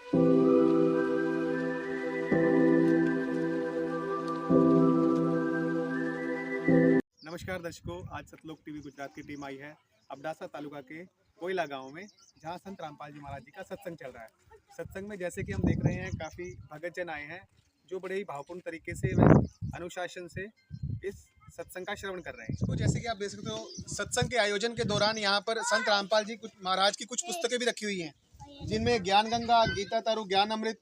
नमस्कार दर्शकों, आज सतलोक टीवी गुजरात की टीम आई है अबडासा तालुका के कोयला गांव में, जहां संत रामपाल जी महाराज जी का सत्संग चल रहा है। सत्संग में जैसे कि हम देख रहे हैं, काफ़ी भगतजन आए हैं जो बड़े ही भावपूर्ण तरीके से व अनुशासन से इस सत्संग का श्रवण कर रहे हैं। तो जैसे कि आप देख सकते हो, सत्संग के आयोजन के दौरान यहाँ पर संत रामपाल जी महाराज की कुछ पुस्तकें भी रखी हुई हैं, जिनमें ज्ञान गंगा, गीता तारू, ज्ञान अमृत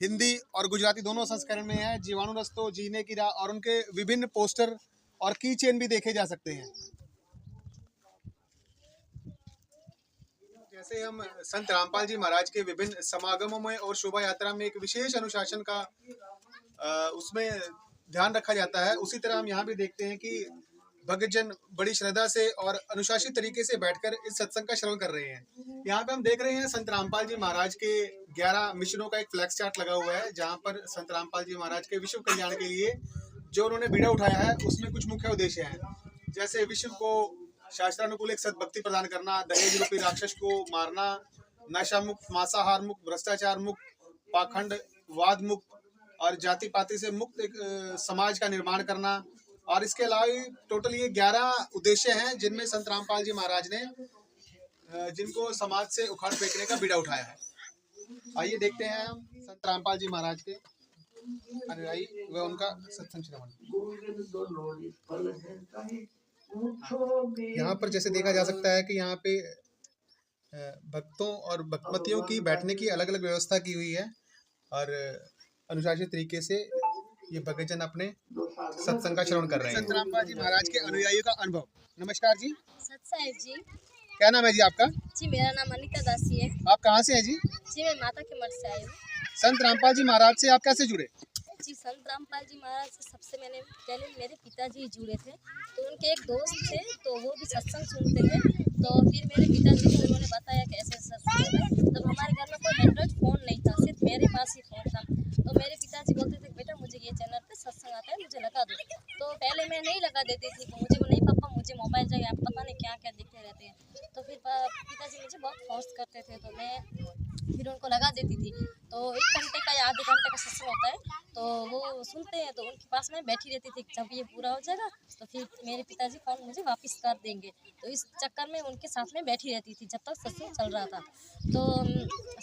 हिंदी और गुजराती दोनों संस्करण में है, जीवाणु रस्तो, जीने की राह और उनके विभिन्न पोस्टर और की चेन भी देखे जा सकते हैं। जैसे हम संत रामपाल जी महाराज के विभिन्न समागमों में और शोभा यात्रा में एक विशेष अनुशासन का उसमें ध्यान रखा जाता है, उसी तरह हम यहाँ भी देखते हैं कि भक्तजन बड़ी श्रद्धा से और अनुशासित तरीके से बैठकर इस सत्संग का श्रवण कर रहे हैं। यहाँ पे हम देख रहे हैं संत रामपाल जी महाराज के 11 मिशनों का एक फ्लैक्स चार्ट लगा हुआ है, जहाँ पर संत रामपाल जी महाराज के विश्व कल्याण के लिए जो उन्होंने बीड़ा उठाया है, उसमें कुछ मुख्य उद्देश्य हैं। जैसे विश्व को शास्त्रानुकूल एक सद्भक्ति प्रदान करना, दहेज रूपी राक्षस को मारना, नशा मुक्त, मांसाहार मुक्त, भ्रष्टाचार मुक्त, पाखंड वाद मुक्त और जाति पाति से मुक्त एक समाज का निर्माण करना। और इसके अलावा टोटल ये 11 उद्देश्य हैं जिनमें संत रामपाल जी महाराज ने जिनको समाज से उखाड़ फेंकने का बीड़ा उठाया है। आइए देखते हैं हम संत रामपाल जी महाराज के अनुयायी व उनका सत्संग श्रवण। यहाँ पर जैसे देखा जा सकता है कि यहाँ पे भक्तों और भक्तमतियों की बैठने की अलग अलग व्यवस्था की हुई है और अनुशासित तरीके से ये भक्तजन अपने सत्संग का श्रवण कर रहे हैं। संत रामपाल जी महाराज के अनुयायियों का अनुभव। नमस्कार जी। सत साहिब जी। क्या नाम है जी आपका? जी मेरा नाम अनिता दासी है। आप कहाँ से हैं जी? जी मैं माता के मठ से आई हूँ। संत रामपाल जी महाराज से आप कैसे जुड़े? जी संत रामपाल जी महाराज से सबसे मैंने पहले मेरे पिताजी जुड़े थे, तो उनके एक दोस्त थे, तो वो भी सत्संग सुनते थे। तो फिर मेरे पिताजी को उन्होंने बताया कि ऐसे सत्संग होता है। तब हमारे घर में कोई एंड्रॉइड फ़ोन नहीं था, सिर्फ मेरे पास ही फ़ोन था। तो मेरे पिताजी बोलते थे बेटा मुझे ये चैनल पे सत्संग आता है, मुझे लगा दो। तो पहले मैं नहीं लगा देती थी, तो मुझे नहीं पापा मुझे मोबाइल चाहिए, आप पता नहीं क्या क्या दिखते रहते हैं। तो फिर पिताजी मुझे बहुत फोर्स करते थे, तो मैं फिर उनको लगा देती थी। तो 1 घंटे का या आधे घंटे का सत्संग होता है, तो वो सुनते हैं, तो उनके पास मैं बैठी रहती थी। जब ये पूरा हो जाएगा तो फिर मेरे पिताजी फ़ोन मुझे वापस कर देंगे, तो इस चक्कर में उनके साथ में बैठी रहती थी जब तक सत्संग चल रहा था। तो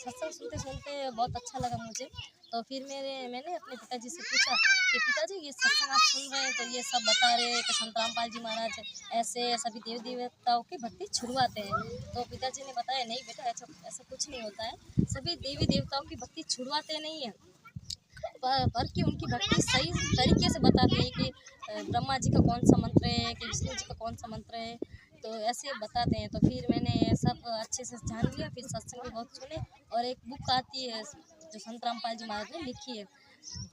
सत्संग सुनते सुनते बहुत अच्छा लगा मुझे। तो फिर मैंने अपने पिताजी से पूछा कि पिताजी ये सत्संग आप सुन रहे हैं, तो ये सब बता रहे हैं कि संत रामपाल जी महाराज ऐसे सभी देवी देवताओं की भक्ति छुड़वाते हैं। तो पिताजी ने बताया नहीं बेटा ऐसा कुछ नहीं होता है, सभी देवी देवताओं की भक्ति छुड़वाते नहीं हैं, बल्कि उनकी भक्ति सही तरीके से बताते हैं कि ब्रह्मा जी का कौन सा मंत्र है, कि विष्णु जी का कौन सा मंत्र है, तो ऐसे बताते हैं। तो फिर मैंने सब अच्छे से जान लिया, फिर सत्संग भी बहुत सुने। और एक बुक आती है जो संत रामपाल जी महाराज ने लिखी है,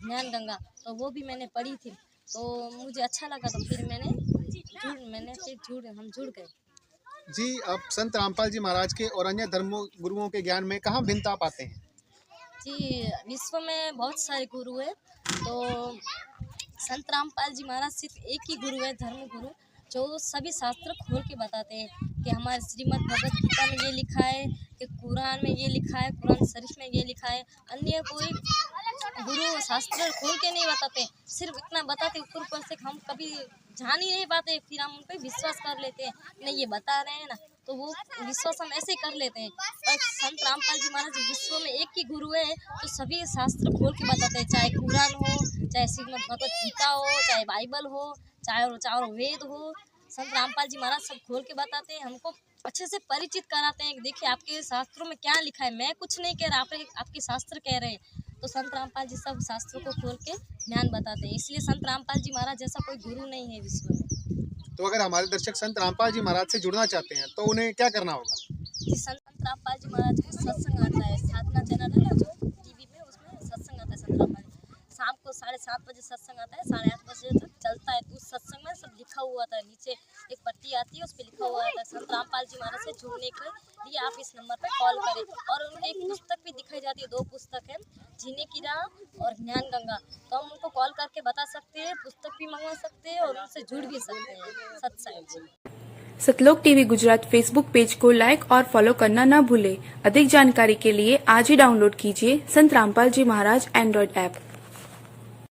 ज्ञान गंगा, तो वो भी मैंने पढ़ी थी, तो मुझे अच्छा लगा। तो फिर हम जुड़ गए। जी, आप संत रामपाल जी महाराज के और अन्य धर्म गुरुओं के ज्ञान में कहाँ भिन्नता पाते हैं? जी विश्व में बहुत सारे गुरु हैं, तो संत रामपाल जी महाराज सिर्फ एक ही गुरु है, धर्म गुरु, जो सभी शास्त्र खोल के बताते हैं कि हमारे श्रीमद् भगवत गीता में ये लिखा है, कि कुरान में ये लिखा है, कुरान शरीफ में ये लिखा है। अन्य कोई गुरु शास्त्र खोल के नहीं बताते, सिर्फ इतना बताते ऊपर से, हम कभी जान ही नहीं पाते, फिर हम उन पर विश्वास कर लेते हैं, नहीं ये बता रहे हैं ना, तो वो विश्वास हम ऐसे ही कर लेते हैं। और संत रामपाल जी महाराज विश्व में एक ही गुरु है, तो सभी शास्त्र खोल के बताते हैं, चाहे कुरान हो, चाहे श्रीमद् भगवत गीता हो, चाहे बाइबल हो, चाहे चारों वेद हो, संत रामपाल जी महाराज सब खोल के बताते हैं, हमको अच्छे से परिचित कराते हैं कि देखिए आपके शास्त्रों में क्या लिखा है, मैं कुछ नहीं कह रहा, आपके शास्त्र कह रहे हैं। तो संत रामपाल जी सब शास्त्रों को खोल के ज्ञान बताते हैं, इसलिए संत रामपाल जी महाराज जैसा कोई गुरु नहीं है विश्व में। तो अगर हमारे दर्शक संत रामपाल जी महाराज से जुड़ना चाहते हैं तो उन्हें क्या करना होगा? जी संत रामपाल जी महाराज को सत्संग आता है, साधना चैनल है ना जो टीवी में, उसमें सत्संग आता है संत रामपाल जी। शाम को 7:30 बजे सत्संग आता है, 8:30 बजे तक चलता है। तो उस सत्संग में सब लिखा हुआ था, नीचे एक पट्टी आती है, उस पर लिखा हुआ था संत रामपाल जी महाराज से जुड़ने के लिए आप इस नंबर पर कॉल करें। और उन्हें एक पुस्तक भी दिखाई जाती है, 2 पुस्तक है, जीने की राह और ज्ञान गंगा। तो हम उनको कॉल करके बता सकते हैं, पुस्तक भी मंगवा सकते हैं और उनसे जुड़ भी सकते हैं। सत साहिब जी। सतलोक टीवी गुजरात फेसबुक पेज को लाइक और फॉलो करना न भूलें। अधिक जानकारी के लिए आज ही डाउनलोड कीजिए संत रामपाल जी महाराज एंड्रॉइड ऐप।